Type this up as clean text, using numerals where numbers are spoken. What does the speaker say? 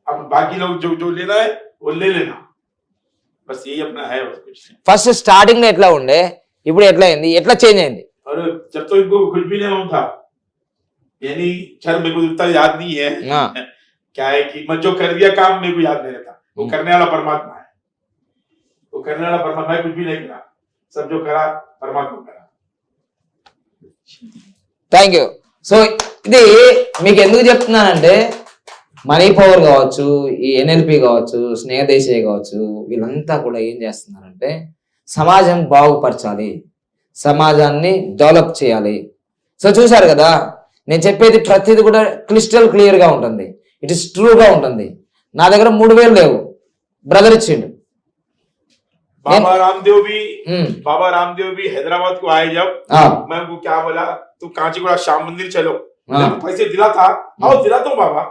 अब बाकी लोग जो जो लेना है वो ले लेना, बस यही अपना है और कुछ नहीं। ఫస్ట్ స్టార్టింగ్ లో ఎట్లా ఉండే, ఇప్పుడు ఎట్లా అయింది, ఎట్లా చేంజ్ అయింది? और जब तो इनको कुछ भी नहीं था, यानी चल मेरे को उतना याद नहीं है हाँ। क्या है कि मैं जो कर दिया काम मेरे को याद नहीं रहता, वो करने वाला परमात्मा है, वो करने वाला परमात्मा है, कुछ भी नहीं करा, सब जो करा परमात्मा करा। Thank you. సో ఇది మీకు ఎందుకు చెప్తున్నానంటే మనీ పవర్ కావచ్చు, ఈ ఎన్ఎల్పి కావచ్చు, స్నేహదేశీయ కావచ్చు, వీళ్ళంతా కూడా ఏం చేస్తున్నారంటే సమాజం బాగుపరచాలి, సమాజాన్ని డెవలప్ చేయాలి. సో చూసారు కదా, నేను చెప్పేది ప్రతిది కూడా క్రిస్టల్ క్లియర్ గా ఉంటుంది, ఇట్ ఇస్ ట్రూగా ఉంటుంది. నా దగ్గర 3,000 లేవు, బ్రదర్ ఇచ్చిండు. बाबा रामदेव भी हैदराबाद को आए जब, मैं उनको क्या बोला, तू कांचीगुड़ा श्याम मंदिर चलो, पैसे दिला था, आओ दिलाता हूँ बाबा।